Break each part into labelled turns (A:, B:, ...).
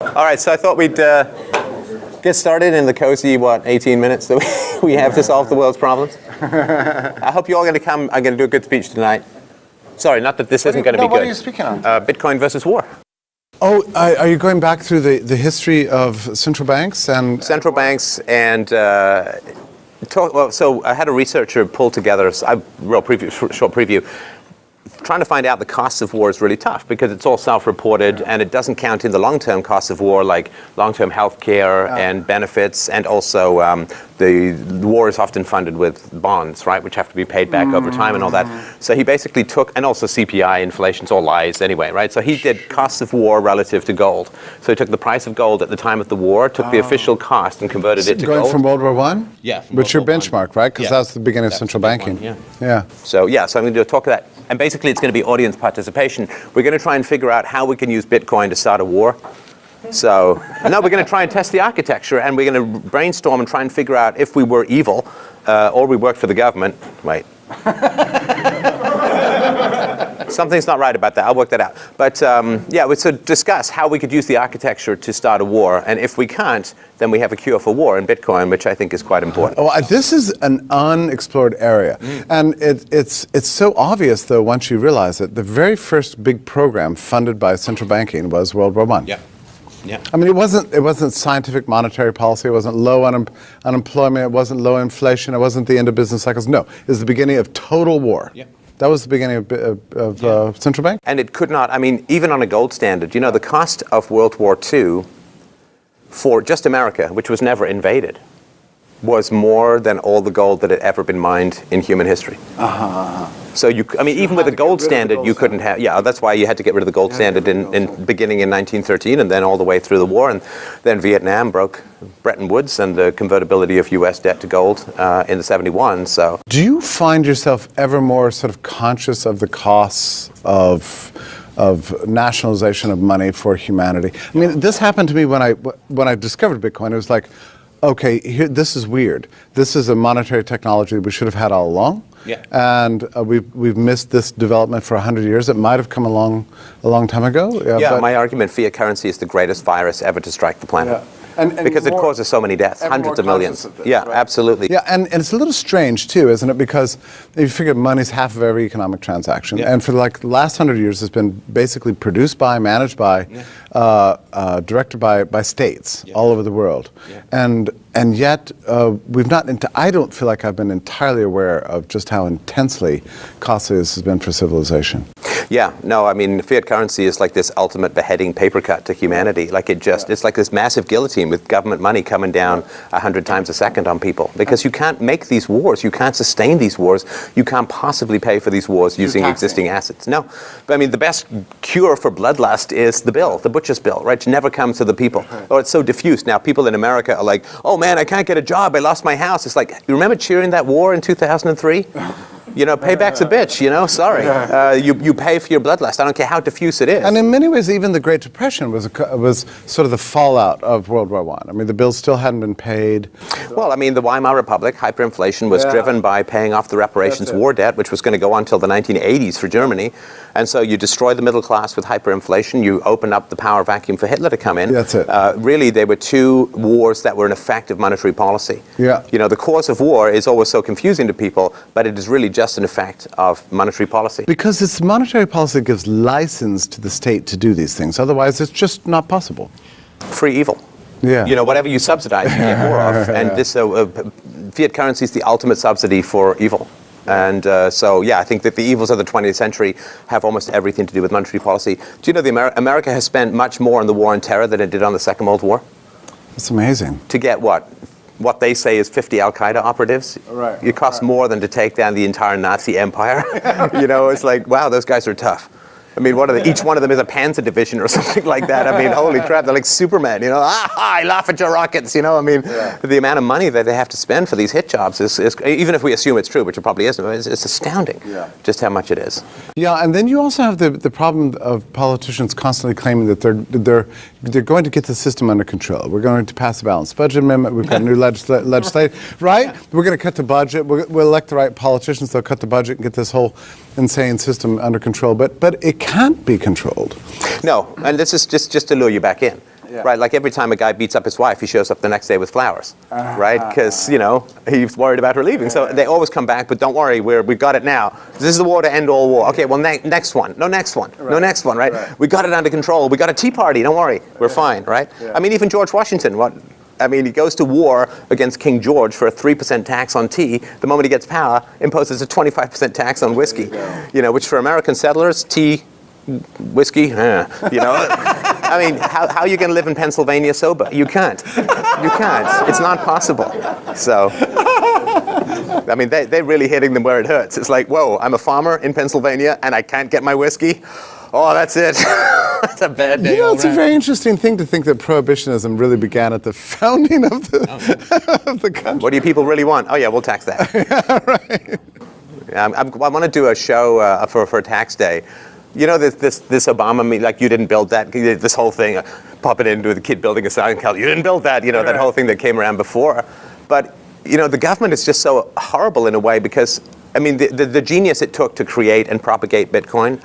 A: All right, so I thought we'd get started in the cozy, 18 minutes that we have to solve the world's problems. I hope you're all going to come. I'm going to do a good speech tonight. Sorry, not that this isn't going to be good.
B: What are you speaking on?
A: Bitcoin versus war.
B: Oh, are you going back through the history of central banks and...
A: Central banks and... so I had a researcher pull together a short preview. Trying to find out the costs of war is really tough because it's all self-reported and it doesn't count in the long-term costs of war, like long-term health care and benefits, and also the war is often funded with bonds, right, which have to be paid back over time and all that. So he basically took, and also CPI, inflation's all lies anyway, right? So he did costs of war relative to gold. So he took the price of gold at the time of the war, took the official cost and converted it to gold.
B: Going from World War I?
A: Yeah.
B: Which your benchmark, right? Because that's the beginning of central banking. Yeah.
A: So I'm going to do a talk of that. And basically, it's going to be audience participation. We're going to try and figure out how we can use Bitcoin to start a war. So, no, we're going to try and test the architecture, and we're going to brainstorm and try and figure out if we were evil or we worked for the government. Wait. Something's not right about that. I'll work that out. But we should discuss how we could use the architecture to start a war. And if we can't, then we have a cure for war in Bitcoin, which I think is quite important.
B: Well, this is an unexplored area. And it's so obvious, though, once you realize it. The very first big program funded by central banking was World War I.
A: Yeah.
B: I mean, it wasn't scientific monetary policy. It wasn't low unemployment. It wasn't low inflation. It wasn't the end of business cycles. No, it was the beginning of total war. Yeah. That was the beginning of central bank.
A: And it could not, even on a gold standard, the cost of World War II for just America, which was never invaded, was more than all the gold that had ever been mined in human history. So even with a gold standard, you couldn't have. Yeah, that's why you had to get rid of the gold standard in beginning in 1913, and then all the way through the war, and then Vietnam broke Bretton Woods and the convertibility of U.S. debt to gold in the '71. So,
B: do you find yourself ever more sort of conscious of the costs of nationalization of money for humanity? I mean, this happened to me when I discovered Bitcoin. It was like, okay, this is weird. This is a monetary technology we should have had all along.
A: Yeah.
B: And we've missed this development for 100 years. It might have come along a long time ago.
A: Yeah, my argument, fiat currency is the greatest virus ever to strike the planet.
B: Yeah. And
A: because it causes so many deaths, hundreds of millions.
B: Of this,
A: right?
B: Absolutely. Yeah, and it's a little strange too, isn't it? Because you figure money's half of every economic transaction, and for the last 100 years, it's been basically produced by, managed by, directed by states all over the world, and yet we've not. I don't feel like I've been entirely aware of just how intensely costly this has been for civilization.
A: Yeah, no, fiat currency is like this ultimate beheading paper cut to humanity. Like it's like this massive guillotine with government money coming down 100 times a second on people. Because you can't make these wars, you can't sustain these wars, you can't possibly pay for these wars using existing assets. No, but the best cure for bloodlust is the bill, the butcher's bill, right? It never comes to the people. Or it's so diffuse. Now people in America are like, oh man, I can't get a job, I lost my house. It's like, you remember cheering that war in 2003? Payback's a bitch, sorry. You pay for your bloodlust. I don't care how diffuse it is.
B: And in many ways, even the Great Depression was sort of the fallout of World War I. The bills still hadn't been paid.
A: Well, the Weimar Republic, hyperinflation, was driven by paying off the reparations war debt, which was going to go on until the 1980s for Germany. And so you destroy the middle class with hyperinflation. You open up the power vacuum for Hitler to come in.
B: That's it.
A: Really, there were two wars that were an effective monetary policy.
B: Yeah.
A: The cause of war is always so confusing to people, but it is really just an effect of monetary policy.
B: Because it's monetary policy that gives license to the state to do these things. Otherwise, it's just not possible.
A: Free evil.
B: Yeah.
A: Whatever you subsidize, you get more of. And this fiat currency is the ultimate subsidy for evil. And I think that the evils of the 20th century have almost everything to do with monetary policy. Do you know America has spent much more on the war on terror than it did on the Second World War?
B: That's amazing.
A: To get what they say is 50 Al-Qaeda operatives.
B: Right.
A: It costs more than to take down the entire Nazi empire. It's like, wow, those guys are tough. Each one of them is a Panzer division or something like that. Holy crap, they're like Superman, I laugh at your rockets, The amount of money that they have to spend for these hit jobs is even if we assume it's true, which it probably isn't, it's astounding just how much it is.
B: Yeah, and then you also have the problem of politicians constantly claiming that they're going to get the system under control. We're going to pass a balanced budget amendment. We've got new legislation, right? We're going to cut the budget. We'll elect the right politicians. They'll cut the budget and get this whole insane system under control. But it can't be controlled.
A: No, and this is just to lure you back in. right? Like every time a guy beats up his wife, he shows up the next day with flowers, right? Because, he's worried about her leaving. So they always come back, but don't worry, we've got it now. This is the war to end all war. Okay, well, next one. No next one. No next one, right? We got it under control. We got a tea party. Don't worry. We're fine, right? I mean, even George Washington, he goes to war against King George for a 3% tax on tea. The moment he gets power, imposes a 25% tax on whiskey. Which for American settlers, tea, whiskey, I mean, how are you going to live in Pennsylvania sober? You can't. You can't. It's not possible. So, I mean, they're really hitting them where it hurts. It's like, whoa, I'm a farmer in Pennsylvania and I can't get my whiskey. Oh, that's it. That's a bad day.
B: It's a very interesting thing to think that prohibitionism really began at the founding of the country.
A: What do you people really want? Oh, yeah, we'll tax that.
B: Right.
A: I want to do a show for tax day. This Obama, like you didn't build that, this whole thing, pop it into the kid building a sign, you didn't build that, that whole thing that came around before. But, the government is just so horrible in a way because, the genius it took to create and propagate Bitcoin,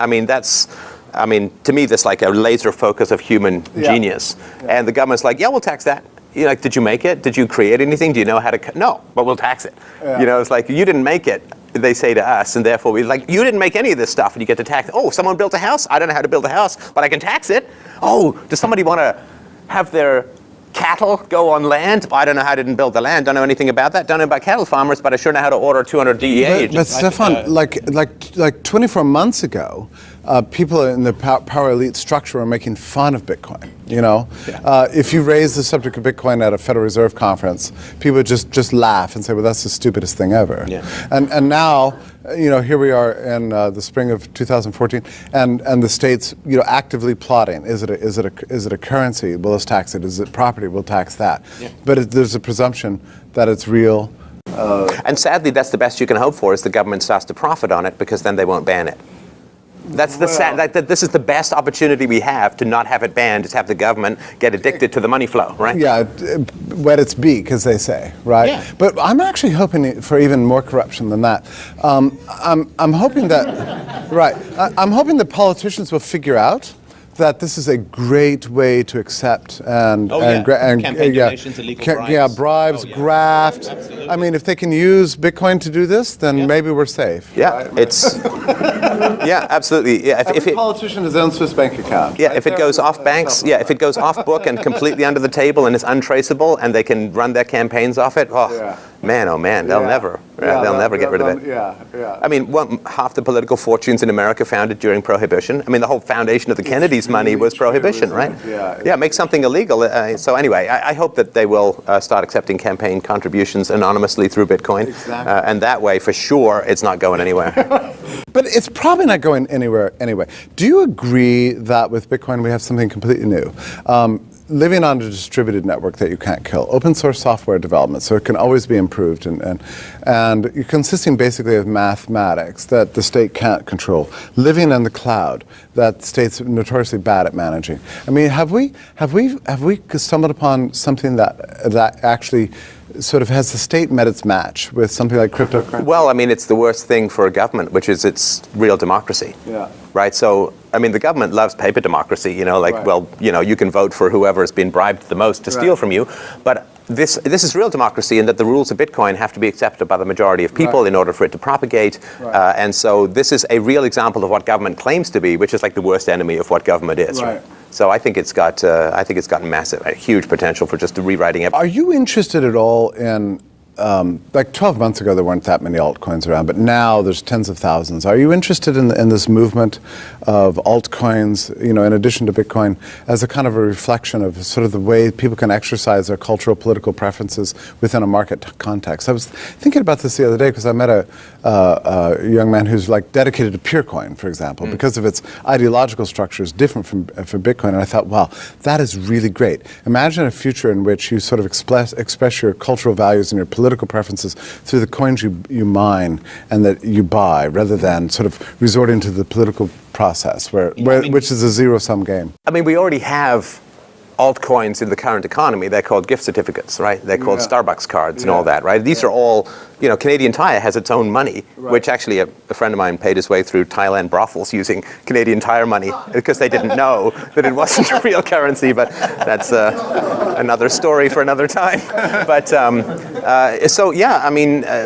A: to me, that's like a laser focus of human genius. Yeah. And the government's like, yeah, we'll tax that. Did you make it? Did you create anything? Do you know how to? No, but we'll tax it. Yeah. It's like, you didn't make it, they say to us, and therefore we're like, you didn't make any of this stuff, and you get to tax it. Oh, someone built a house? I don't know how to build a house, but I can tax it. Oh, does somebody want to have their cattle go on land? I don't know how I didn't build the land. Don't know anything about that. Don't know about cattle farmers, but I sure know how to order 200 DEA agents.
B: But Stefan, like 24 months ago, people in the power elite structure were making fun of Bitcoin. If you raise the subject of Bitcoin at a Federal Reserve conference, people would just laugh and say, "Well, that's the stupidest thing ever." Yeah. And now, here we are in the spring of 2014, and the states, actively plotting: is it a currency? We'll tax it. Is it property? We'll tax that. Yeah. But there's a presumption that it's real.
A: And sadly, that's the best you can hope for, is the government starts to profit on it, because then they won't ban it. That's this is the best opportunity we have to not have it banned, is have the government get addicted to the money flow, right?
B: Yeah, wet its beak, as they say, right? Yeah. But I'm actually hoping for even more corruption than that. I'm hoping that, right? I'm hoping that politicians will figure out that this is a great way to accept and
A: campaign donations, illegal bribes.
B: Bribes, graft.
A: Absolutely.
B: If they can use Bitcoin to do this, then maybe we're safe.
A: Yeah, right? It's yeah, absolutely. Yeah,
B: if a politician has his own Swiss bank account.
A: Yeah, right? If it goes off banks, if it goes off book and completely under the table and it's untraceable, and they can run their campaigns off it. Man, oh man, they'll never get rid of it. Half the political fortunes in America founded during Prohibition. The whole foundation of the Kennedys' money was Prohibition, right? Yeah, make something illegal. So anyway, I hope that they will start accepting campaign contributions anonymously through Bitcoin. Exactly. And that way, for sure, it's not going anywhere.
B: But it's probably not going anywhere anyway. Do you agree that with Bitcoin we have something completely new? Living on a distributed network that you can't kill, open source software development, so it can always be improved, and you're consisting basically of mathematics that the state can't control. Living in the cloud that the state's notoriously bad at managing. Have we stumbled upon something that actually sort of has the state met its match with something like cryptocurrency?
A: Well, it's the worst thing for a government, which is its real democracy. Yeah. Right. So, the government loves paper democracy. Right. Well, you can vote for whoever has been bribed the most to steal from you, but this is real democracy, in that the rules of Bitcoin have to be accepted by the majority of people in order for it to propagate. Right. And so this is a real example of what government claims to be, which is like the worst enemy of what government is. Right. So I think it's got a huge potential for just rewriting it.
B: Are you interested at all in, like 12 months ago there weren't that many altcoins around, but now there's tens of thousands. Are you interested in this movement of altcoins, in addition to Bitcoin, as a kind of a reflection of sort of the way people can exercise their cultural, political preferences within a market context? I was thinking about this the other day because I met a young man who's like dedicated to Purecoin, for example, because of its ideological structure is different from Bitcoin. And I thought, wow, that is really great. Imagine a future in which you sort of express your cultural values and your political preferences through the coins you mine and that you buy, rather than sort of resorting to the political process, which is a zero-sum game.
A: We already have altcoins in the current economy. They're called gift certificates, right? They're called Starbucks cards and all that, right? These are all, Canadian Tire has its own money, which actually a friend of mine paid his way through Thailand brothels using Canadian Tire money because they didn't know that it wasn't a real currency, but that's another story for another time. But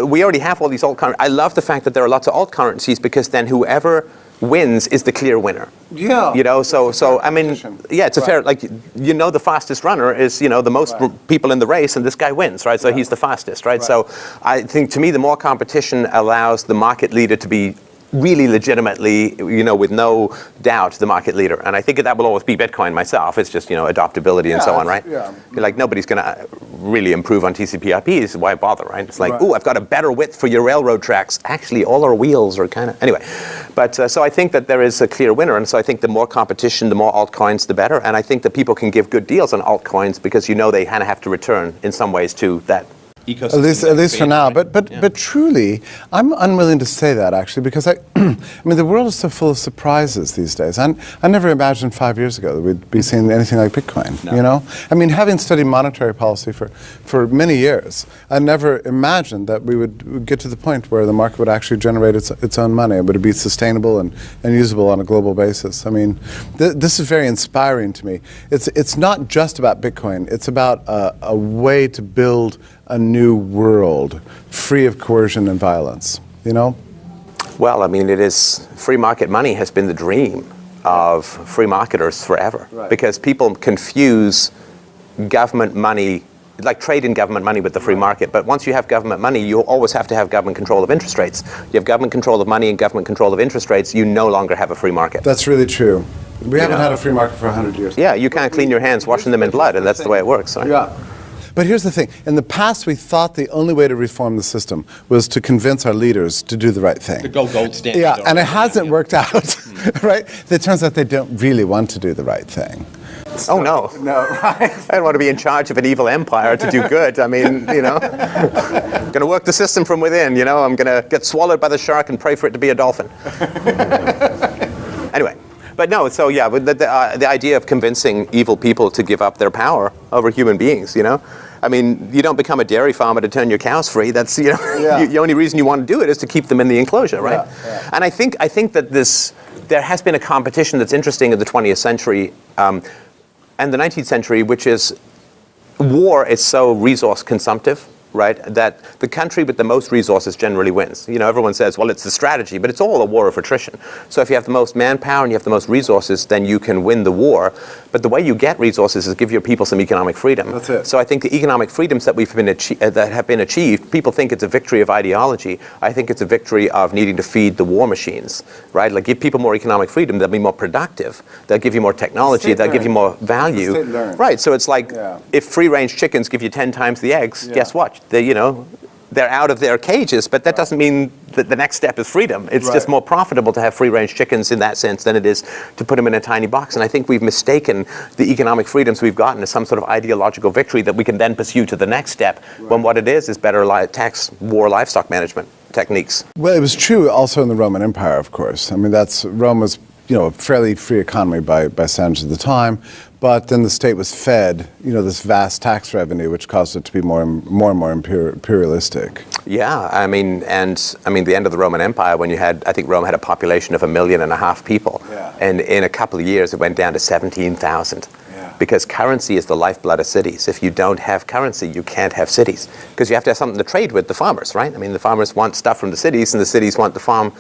A: we already have all these alt currencies. I love the fact that there are lots of alt currencies because then whoever wins is the clear winner.
B: Yeah.
A: It's a fair, the fastest runner is, the most people in the race, and this guy wins, right? So he's the fastest, right? So I think, to me, the more competition allows the market leader to be really legitimately, with no doubt, the market leader. And I think that will always be Bitcoin myself. It's just, adoptability and so on, right?
B: Yeah.
A: Like, nobody's going to really improve on TCP/IP, so why bother, right? It's like, I've got a better width for your railroad tracks. Actually, all our wheels are kind of, anyway. But so I think that there is a clear winner. And so I think the more competition, the more altcoins, the better. And I think that people can give good deals on altcoins because they kind of have to return in some ways to that ecosystem.
B: At least for now. But truly, I'm unwilling to say that, actually, because the world is so full of surprises these days. I never imagined 5 years ago that we'd be seeing anything like Bitcoin, Having studied monetary policy for many years, I never imagined that we would get to the point where the market would actually generate its own money. It would be sustainable and usable on a global basis. This is very inspiring to me. It's not just about Bitcoin. It's about a way to build a new world free of coercion and violence,
A: Well, it is, free market money has been the dream of free marketers forever. Right. Because people confuse government money, like trade in government money, with the free market. But once you have government money, you always have to have government control of interest rates. You have government control of money and government control of interest rates, you no longer have a free market.
B: That's really true. We haven't had a free market for 100 years.
A: Yeah, you can't clean your hands washing them in blood, and that's the way it works. Right?
B: Yeah. But here's the thing. In the past, we thought the only way to reform the system was to convince our leaders to do the right thing.
C: To go gold standard.
B: Yeah, and it hasn't worked out, right? It turns out they don't really want to do the right thing.
A: Oh, no.
B: No, right?
A: I don't want to be in charge of an evil empire to do good. I'm going to work the system from within, I'm going to get swallowed by the shark and pray for it to be a dolphin. Anyway. But no, so yeah, the idea of convincing evil people to give up their power over human beings, you don't become a dairy farmer to turn your cows free. That's, the only reason you want to do it is to keep them in the enclosure, right? Yeah. And I think that there has been a competition that's interesting in the 20th century and the 19th century, which is war is so resource consumptive, right, that the country with the most resources generally wins. Everyone says, well, it's the strategy, but it's all a war of attrition. So if you have the most manpower and you have the most resources, then you can win the war. But the way you get resources is give your people some economic freedom.
B: That's it.
A: So I think the economic freedoms that that have been achieved, people think it's a victory of ideology. I think it's a victory of needing to feed the war machines, right? Like, give people more economic freedom, they'll be more productive. They'll give you more technology. They'll give you more value. Right. So it's like, if free-range chickens give you 10 times the eggs, guess what? They're out of their cages, but that doesn't mean that the next step is freedom. It's just more profitable to have free-range chickens in that sense than it is to put them in a tiny box. And I think we've mistaken the economic freedoms we've gotten as some sort of ideological victory that we can then pursue to the next step, when what it is better tax war livestock management techniques.
B: Well, it was true also in the Roman Empire, of course. Rome was a fairly free economy by standards of the time. But then the state was fed, this vast tax revenue, which caused it to be more and more imperialistic.
A: Yeah, the end of the Roman Empire, when I think Rome had a population of 1.5 million people, and in a couple of years it went down to 17,000. Because currency is the lifeblood of cities. If you don't have currency, you can't have cities. Because you have to have something to trade with the farmers, right? The farmers want stuff from the cities, and the cities want the farm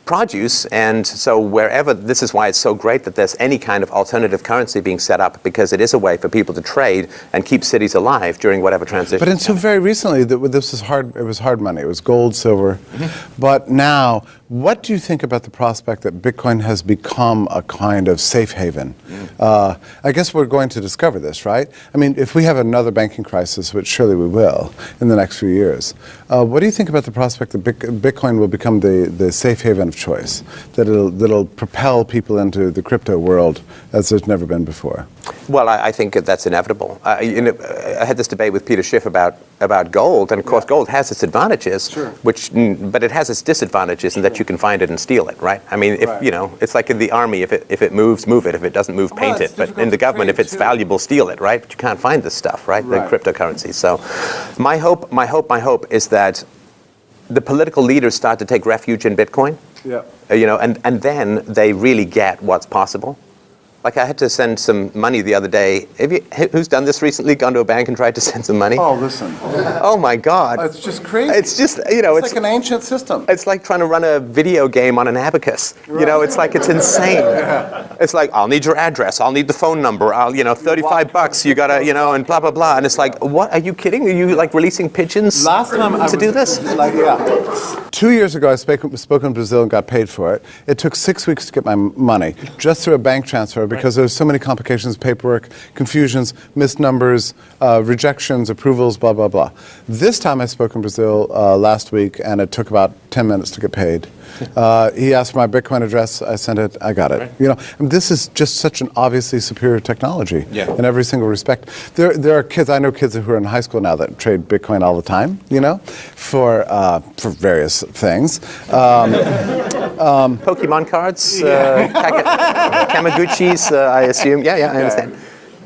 A: produce, and so this is why it's so great that there's any kind of alternative currency being set up, because it is a way for people to trade and keep cities alive during whatever transition.
B: But until very recently, this was hard. It was hard money. It was gold, silver. Mm-hmm. But now, what do you think about the prospect that Bitcoin has become a kind of safe haven? I guess we're going to discover this, right? If we have another banking crisis, which surely we will in the next few years, what do you think about the prospect that Bitcoin will become the safe haven of choice, that'll propel people into the crypto world as there's never been before?
A: Well, I think that's inevitable. I had this debate with Peter Schiff about gold, and of course, gold has its advantages, but it has its disadvantages in that you can find it and steal it, right? I mean, it's like in the army: if it moves, move it; if it doesn't move, paint it. But in the government, if it's valuable, steal it, right? But you can't find this stuff, right? The cryptocurrency. So, my hope is that the political leaders start to take refuge in Bitcoin. Yeah. And then they really get what's possible. Like I had to send some money the other day. Who's done this recently? Gone to a bank and tried to send some money?
B: Oh, listen.
A: Oh my God.
B: It's just crazy.
A: It's just,
B: it's like an ancient system.
A: It's like trying to run a video game on an abacus. It's like, it's insane. It's like, I'll need your address. I'll need the phone number. I'll, $35, you gotta, and blah, blah, blah. And it's like, what, are you kidding? Are you like releasing pigeons
B: Last time
A: to do this?
B: 2 years ago, I spoke in Brazil and got paid for it. It took 6 weeks to get my money, just through a bank transfer, because there's so many complications, paperwork, confusions, missed numbers, rejections, approvals, blah, blah, blah. This time I spoke in Brazil last week, and it took about 10 minutes to get paid. He asked for my Bitcoin address. I sent it. I got it. And this is just such an obviously superior technology in every single respect. There are kids. I know kids who are in high school now that trade Bitcoin all the time. For various things.
A: Pokemon cards, Kamaguchis, I assume. Yeah, I understand.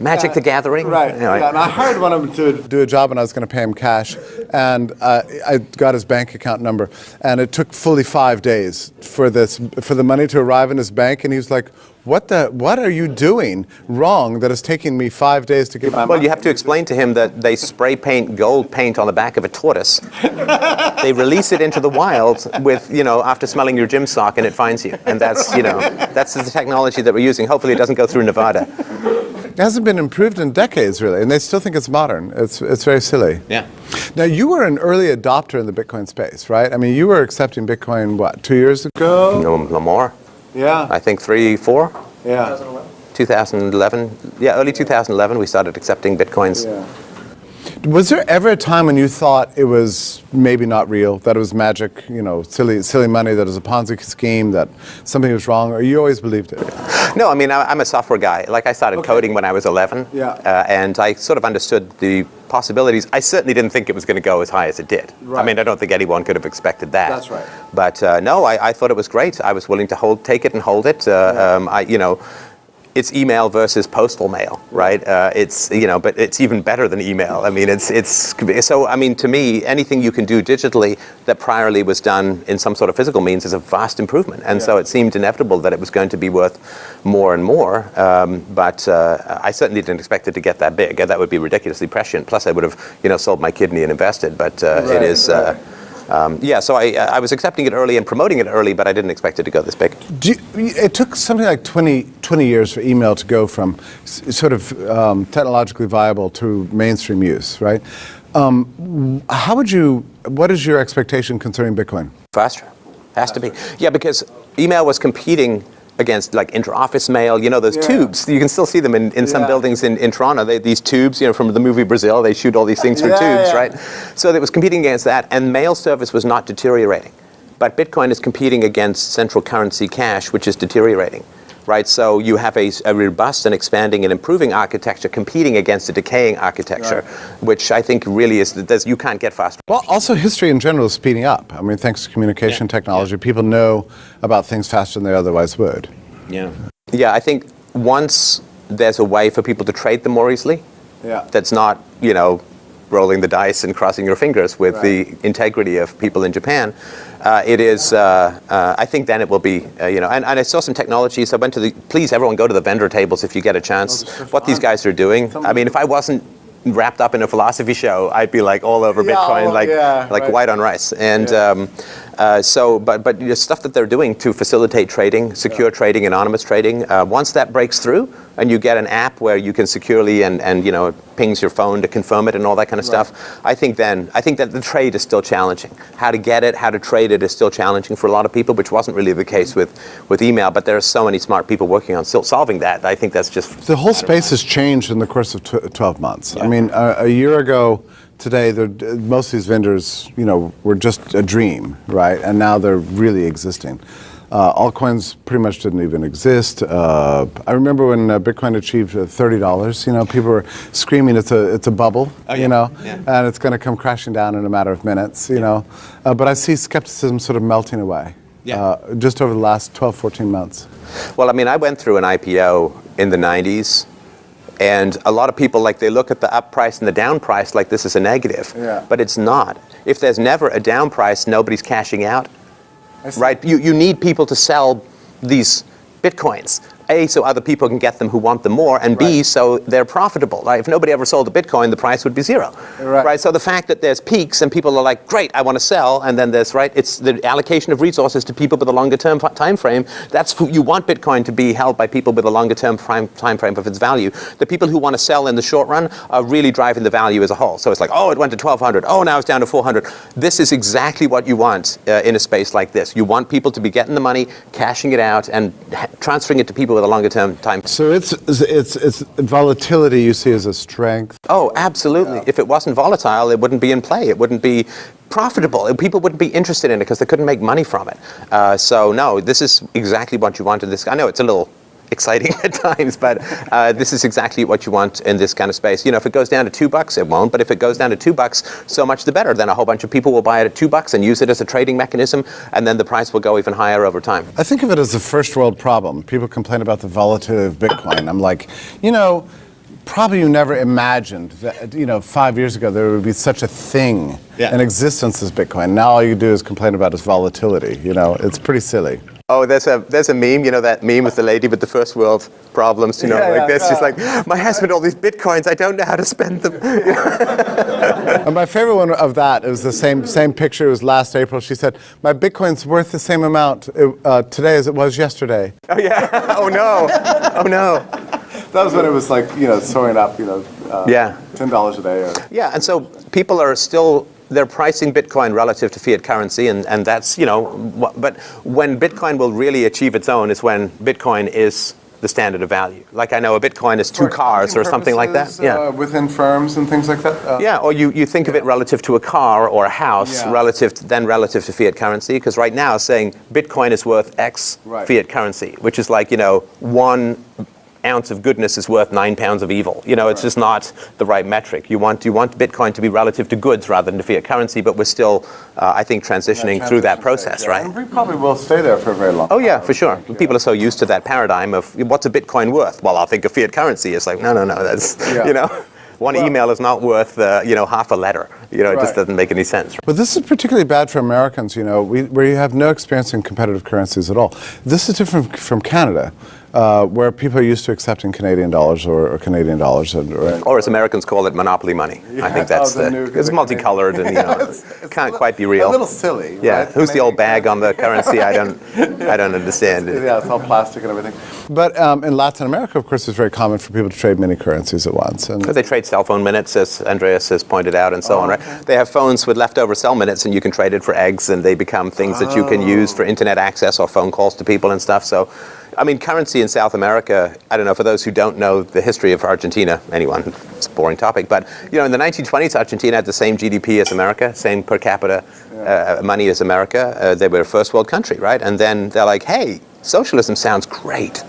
A: Magic the Gathering.
B: Right. Anyway. Yeah, and I hired one of them to do a job, and I was going to pay him cash. And I got his bank account number, and it took fully 5 days for the money to arrive in his bank. And he was like, "What are you doing wrong that is taking me 5 days to get my money?"
A: Well, you have to explain to him that they spray paint gold paint on the back of a tortoise. They release it into the wild with, after smelling your gym sock, and it finds you. And that's the technology that we're using. Hopefully it doesn't go through Nevada.
B: It hasn't been improved in decades, really, and they still think it's modern. It's very silly.
A: Yeah.
B: Now, you were an early adopter in the Bitcoin space, right? I mean, you were accepting Bitcoin, 2 years ago?
A: No more.
B: Yeah.
A: I think 3, 4.
B: Yeah.
A: 2011. Yeah, early 2011, we started accepting Bitcoins.
B: Yeah. Was there ever a time when you thought it was maybe not real, that it was magic, silly money, that it was a Ponzi scheme, that something was wrong, or you always believed it?
A: No, I mean, I'm a software guy. Like, I started coding when I was 11, and I sort of understood the possibilities. I certainly didn't think it was going to go as high as it did. Right. I mean, I don't think anyone could have expected that.
B: That's right.
A: But no, I thought it was great. I was willing to take it and hold it. It's email versus postal mail, right? But it's even better than email. I mean, so. I mean, to me, anything you can do digitally that priorly was done in some sort of physical means is a vast improvement. And so it seemed inevitable that it was going to be worth more and more. But I certainly didn't expect it to get that big. That would be ridiculously prescient. Plus, I would have, sold my kidney and invested. But it is. So I was accepting it early and promoting it early, but I didn't expect it to go this big.
B: It took something like 20 years for email to go from sort of technologically viable to mainstream use, right? What is your expectation concerning Bitcoin?
A: Faster. Has to be. Yeah, because email was competing against like inter-office mail, those tubes. You can still see them in some buildings in Toronto. These tubes, from the movie Brazil, they shoot all these things through tubes, right? So it was competing against that, and mail service was not deteriorating. But Bitcoin is competing against central currency cash, which is deteriorating, right? So you have a robust and expanding and improving architecture competing against a decaying architecture, which I think really is, you can't get faster.
B: Well, also history in general is speeding up. I mean, thanks to communication technology, people know about things faster than they otherwise would.
A: Yeah, I think once there's a way for people to trade them more easily, that's not, rolling the dice and crossing your fingers with the integrity of people in Japan, it is, I think then it will be, and I saw some technologies. I went to please everyone go to the vendor tables if you get a chance. What these guys are doing. I mean, if I wasn't wrapped up in a philosophy show, I'd be like all over Bitcoin, like white on rice. And but the stuff that they're doing to facilitate trading, secure trading, anonymous trading, once that breaks through, and you get an app where you can securely and it pings your phone to confirm it and all that kind of stuff, I think that the trade is still challenging. How to get it, how to trade it is still challenging for a lot of people, which wasn't really the case with email, but there are so many smart people working on still solving that. I think that's just...
B: The whole space has changed in the course of 12 months. I mean, a year ago today, most of these vendors, were just a dream, right? And now they're really existing. Altcoins pretty much didn't even exist. I remember when Bitcoin achieved $30. People were screaming, "It's a bubble," and it's going to come crashing down in a matter of minutes. But I see skepticism sort of melting away. Just over the last 12, 14 months.
A: Well, I mean, I went through an IPO in the 90s, and a lot of people, they look at the up price and the down price like this is a negative. But it's not. If there's never a down price, nobody's cashing out. Right? You need people to sell these Bitcoins. A, so other people can get them who want them more, and B, so they're profitable. Right? If nobody ever sold a Bitcoin, the price would be zero. Right? So the fact that there's peaks and people are like, great, I want to sell, and then there's, it's the allocation of resources to people with a longer term time frame. That's who you want Bitcoin to be held by, people with a longer term time frame of its value. The people who want to sell in the short run are really driving the value as a whole. So it's like, oh, it went to 1,200. Oh, now it's down to 400. This is exactly what you want in a space like this. You want people to be getting the money, cashing it out, and transferring it to people with a longer term time.
B: So it's volatility you see as a strength?
A: Oh, absolutely. If it wasn't volatile, it wouldn't be in play. It wouldn't be profitable. People wouldn't be interested in it because they couldn't make money from it. So no, this is exactly what you want in this. I know it's a little exciting at times, but this is exactly what you want in this kind of space. If it goes down to $2, it won't. But if it goes down to $2, so much the better. Then a whole bunch of people will buy it at $2 and use it as a trading mechanism, and then the price will go even higher over time.
B: I think of it as a first world problem. People complain about the volatility of Bitcoin. I'm like, probably you never imagined that, 5 years ago there would be such a thing in existence as Bitcoin. Now all you do is complain about its volatility. It's pretty silly.
A: Oh, there's a meme, that meme with the lady with the first world problems, She's like, my husband, all these Bitcoins, I don't know how to spend them.
B: And my favorite one of that, it was the same picture, it was last April. She said, my Bitcoin's worth the same amount today as it was yesterday.
A: Oh, yeah. Oh, no. Oh, no.
B: That was when it was soaring up, $10 a day.
A: Yeah, and so people are still, they're pricing Bitcoin relative to fiat currency, and that's, but when Bitcoin will really achieve its own is when Bitcoin is the standard of value. Like I know a Bitcoin is two cars or something like that.
B: Within firms and things like that?
A: Or you think of it relative to a car or a house, relative to fiat currency, because right now saying Bitcoin is worth X fiat currency, which is like, 1 ounce of goodness is worth 9 pounds of evil. It's just not the right metric. You want Bitcoin to be relative to goods rather than to fiat currency, but we're still, I think, transitioning through that process, right?
B: And we probably will stay there for a very long time.
A: Oh yeah, for sure. People are so used to that paradigm of what's a Bitcoin worth? Well, I'll think of fiat currency. It's like, no, that's, one email is not worth, half a letter. It just doesn't make any sense.
B: But this is particularly bad for Americans, where you have no experience in competitive currencies at all. This is different from Canada, where people are used to accepting Canadian dollars or Canadian dollars.
A: Or as Americans call it, monopoly money. I think that's it's multicolored and, it can't quite be real.
B: A little silly,
A: Yeah,
B: right?
A: who's the old bag on the currency? I don't understand.
B: It's all plastic and everything. But in Latin America, of course, it's very common for people to trade many currencies at once.
A: Because they trade cell phone minutes, as Andreas has pointed out, and so on, right? They have phones with leftover cell minutes, and you can trade it for eggs, and they become things that you can use for internet access or phone calls to people and stuff. So, I mean, currency in South America, I don't know, for those who don't know the history of Argentina, it's a boring topic, but, in the 1920s, Argentina had the same GDP as America, same per capita money as America. They were a first world country, right? And then they're like, hey, socialism sounds great.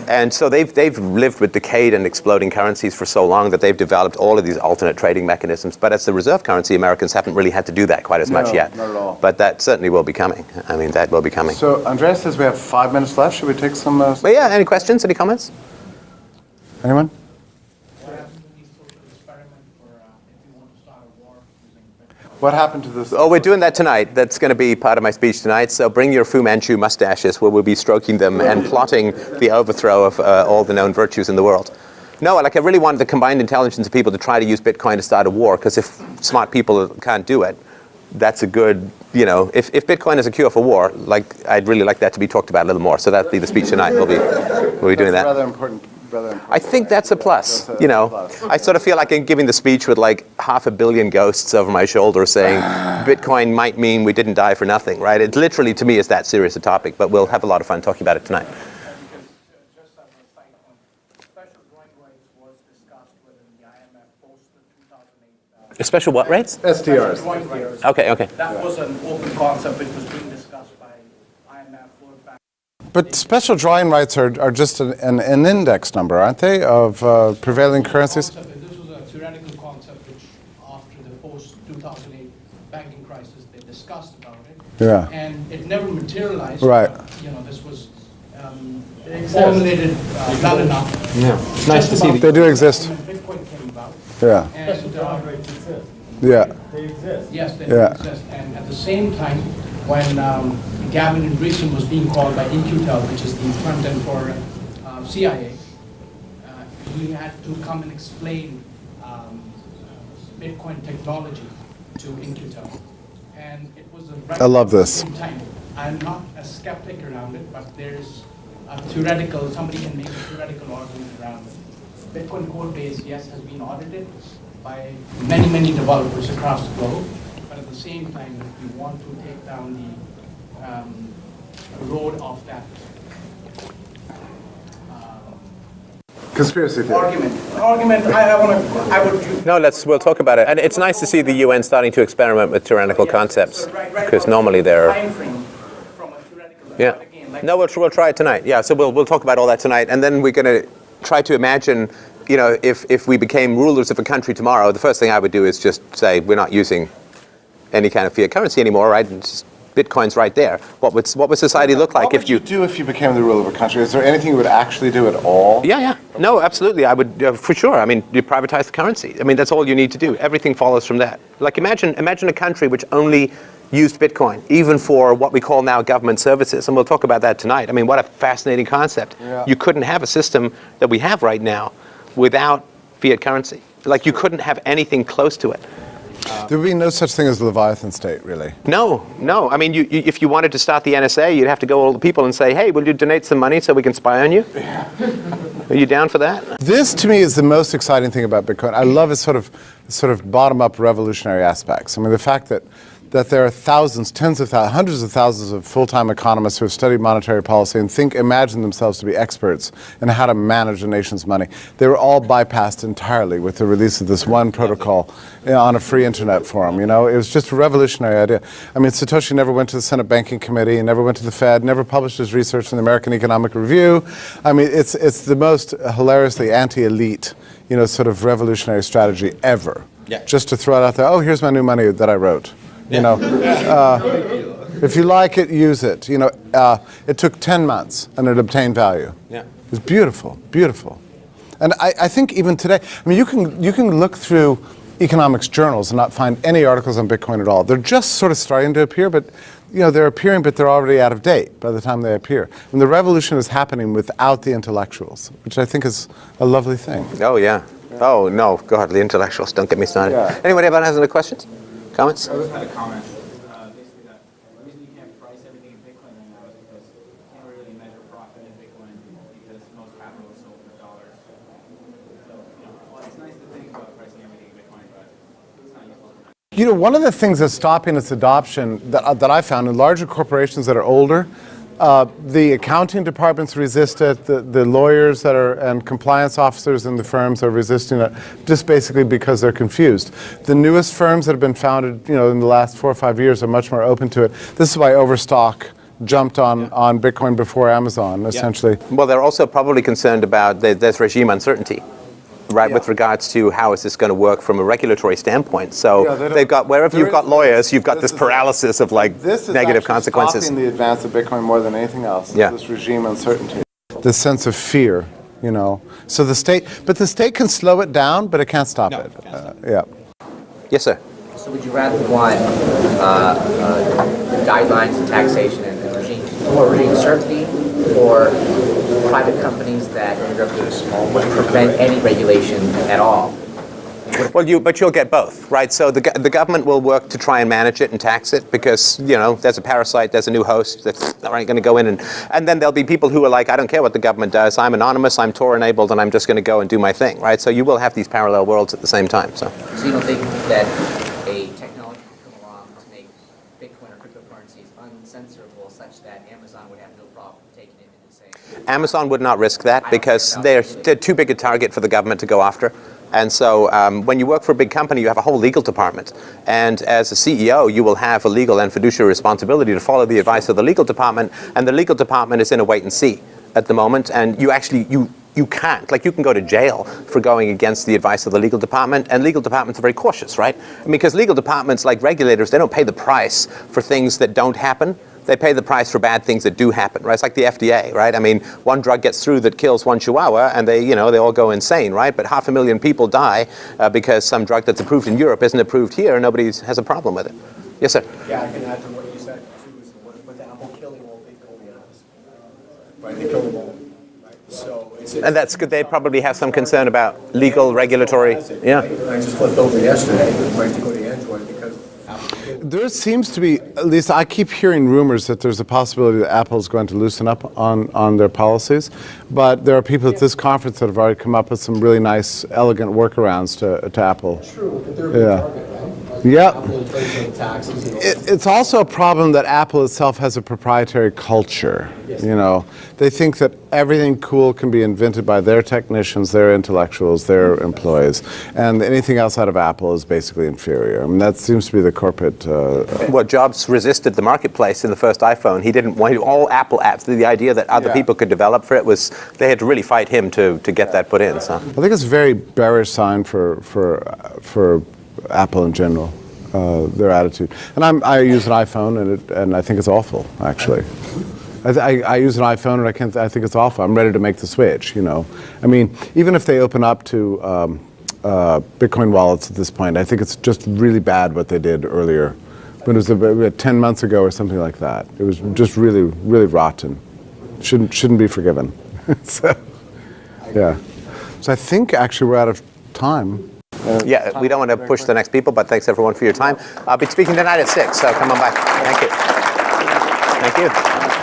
A: And so they've lived with decayed and exploding currencies for so long that they've developed all of these alternate trading mechanisms. But as the reserve currency, Americans haven't really had to do that quite as much yet.
B: Not at all.
A: But that certainly will be coming. I mean, that will be coming.
B: So Andreas says we have 5 minutes left. Should we take some?
A: But yeah, any questions? Any comments?
B: Anyone? What happened to this?
A: Oh, we're doing that tonight. That's going to be part of my speech tonight. So bring your Fu Manchu mustaches, where we'll be stroking them and plotting the overthrow of all the known virtues in the world. No, I really wanted the combined intelligence of people to try to use Bitcoin to start a war, because if smart people can't do it, that's a good, if Bitcoin is a cure for war, I'd really like that to be talked about a little more. So that'll be the speech tonight. We'll be doing that.
B: Rather important.
A: I think that's a plus.
B: Plus.
A: I sort of feel like I'm giving the speech with 500 million ghosts over my shoulder saying Bitcoin might mean we didn't die for nothing, right? It literally, to me, is that serious a topic, but we'll have a lot of fun talking about it tonight.
C: Just as a side point, special drawing rights was discussed within the IMF post the 2008.
A: Special what rates?
B: SDRs.
C: Drawing rights.
A: Okay.
C: That was an open concept which was being discussed by IMF for
B: But special drawing rights are just an index number, aren't they, of prevailing currencies?
C: This was a theoretical concept which, after the post-2008 banking crisis, they discussed about it.
B: Yeah.
C: And it never materialized.
B: Right.
C: But, this was formulated well enough.
A: Yeah. It's nice to see.
B: They do exist.
C: When Bitcoin came about.
B: Yeah.
C: And,
B: Yeah.
C: They exist. Yes, they
B: Yeah.
C: exist. And at the same time, when Gavin Andresen was being called by In-Q-Tel, which is the front end for CIA, he had to come and explain Bitcoin technology to In-Q-Tel. And it was a
B: I love this.
C: time. I'm not a skeptic around it, but there's somebody can make a theoretical argument around it. Bitcoin code base, yes, has been audited by many, many developers across the globe, but at the same time, if you want to take down the road of that
B: Conspiracy theory.
C: argument, I would.
A: No, we'll talk about it. And it's nice to see the UN starting to experiment with tyrannical concepts,
C: So right
A: because
C: now,
A: normally they're.
C: time frame from a theoretical,
A: Yeah.
C: but again, like
A: No, we'll try it tonight. Yeah, so we'll talk about all that tonight, and then we're going to try to imagine, if we became rulers of a country tomorrow, the first thing I would do is just say we're not using any kind of fiat currency anymore, right? And just Bitcoin's right there. What would society look like if you?
B: What would you do if you became the ruler of a country? Is there anything you would actually do at all?
A: Yeah. No, absolutely. I would, for sure. I mean, you privatize the currency. I mean, that's all you need to do. Everything follows from that. Like imagine a country which only used Bitcoin, even for what we call now government services. And we'll talk about that tonight. I mean, what a fascinating concept.
B: Yeah.
A: You couldn't have a system that we have right now without fiat currency. Like you couldn't have anything close to it.
B: There would be no such thing as the Leviathan state, really.
A: No. I mean, if you wanted to start the NSA, you'd have to go to all the people and say, hey, will you donate some money so we can spy on you? Are you down for that?
B: This, to me, is the most exciting thing about Bitcoin. I love its sort of bottom-up revolutionary aspects. I mean, the fact that there are thousands, tens of thousands, hundreds of thousands of full-time economists who have studied monetary policy and imagine themselves to be experts in how to manage a nation's money. They were all bypassed entirely with the release of this one protocol on a free internet forum. It was just a revolutionary idea. I mean, Satoshi never went to the Senate Banking Committee, never went to the Fed, never published his research in the American Economic Review. I mean, it's the most hilariously anti-elite, sort of revolutionary strategy ever.
A: Yeah.
B: Just to throw it out there, oh, here's my new money that I wrote. If you like it, use it. It took 10 months and it obtained value.
A: Yeah.
B: It was beautiful, beautiful. And I think even today, I mean, you can look through economics journals and not find any articles on Bitcoin at all. They're just sort of starting to appear, but they're appearing, but they're already out of date by the time they appear. And the revolution is happening without the intellectuals, which I think is a lovely thing.
A: Oh, yeah. Oh, no. God, the intellectuals. Don't get me started.
B: Yeah.
A: Anybody has any questions? Comments?
D: I just had a comment. Basically, that the reason you can't price everything in Bitcoin right now is because you can't really measure profit in Bitcoin because most capital is sold for dollars. So, well, it's nice to think about pricing everything in Bitcoin, but it's not useful.
B: One of the things that's stopping its adoption that I found in larger corporations that are older, the accounting departments resist it, the lawyers and compliance officers in the firms are resisting it, just basically because they're confused. The newest firms that have been founded, in the last 4 or 5 years are much more open to it. This is why Overstock jumped on Bitcoin before Amazon, essentially.
A: Well, they're also probably concerned about there's regime uncertainty, right, with regards to how is this going to work from a regulatory standpoint. So they've got, wherever you've got lawyers, you've got this paralysis of negative consequences.
B: This is the advance of Bitcoin more than anything else, this regime uncertainty. The sense of fear, So the state can slow it down, but it can't stop it. Yeah.
A: Yes, sir.
E: So would you rather want guidelines and taxation and more regime certainty, or private companies that would prevent any regulation at all?
A: Well, but you'll get both, right? So the government will work to try and manage it and tax it because, there's a parasite, there's a new host that's going to go in. And then there'll be people who are like, I don't care what the government does. I'm anonymous, I'm Tor-enabled, and I'm just going to go and do my thing, right? So you will have these parallel worlds at the same time. So
E: you don't think that a technology could come along to make Bitcoin or cryptocurrencies uncensorable such that Amazon would have no problem taking it and saying...
A: Amazon would not risk that because they're too big a target for the government to go after. And so when you work for a big company, you have a whole legal department. And as a CEO, you will have a legal and fiduciary responsibility to follow the advice of the legal department. And the legal department is in a wait and see at the moment. And you actually, you can't. Like, you can go to jail for going against the advice of the legal department, and legal departments are very cautious, right? I mean, because legal departments, like regulators, they don't pay the price for things that don't happen. They pay the price for bad things that do happen, right? It's like the FDA, right? I mean, one drug gets through that kills one chihuahua, and they all go insane, right? But 500,000 people die because some drug that's approved in Europe isn't approved here, and nobody has a problem with it. Yes, sir.
F: Yeah, I can add to what you said, too, is with Apple killing all big apps, right? They kill them all, right? So
A: And that's good. They probably have some concern about legal, regulatory. Yeah.
F: I just flipped over yesterday, right, to go to Android because Apple.
B: There seems to be, at least I keep hearing rumors that there's a possibility that Apple's going to loosen up on their policies, but there are people at this conference that have already come up with some really nice, elegant workarounds to Apple.
F: True, but they're a big target, right?
B: Yeah.
F: Apple inflating taxes and all
B: It's also a problem that Apple itself has a proprietary culture.
F: Yes.
B: They think that everything cool can be invented by their technicians, their intellectuals, their employees, and anything else out of Apple is basically inferior. I mean, that seems to be the corporate.
A: Well, Jobs resisted the marketplace in the first iPhone. He didn't want all Apple apps. The idea that other people could develop for it was, they had to really fight him to get that put in. So
B: I think it's a very bearish sign for Apple in general, their attitude. And I use an iPhone, and I think it's awful, actually. I use an iPhone, and I think it's awful. I'm ready to make the switch. I mean, even if they open up to Bitcoin wallets at this point, I think it's just really bad what they did earlier. But it was about 10 months ago or something like that. It was just really, really rotten. Shouldn't be forgiven. So, yeah. So I think actually we're out of time.
A: yeah, we don't want to push the next people, but thanks everyone for your time. I'll be speaking tonight at 6, so come on back. Thank you. Thank you.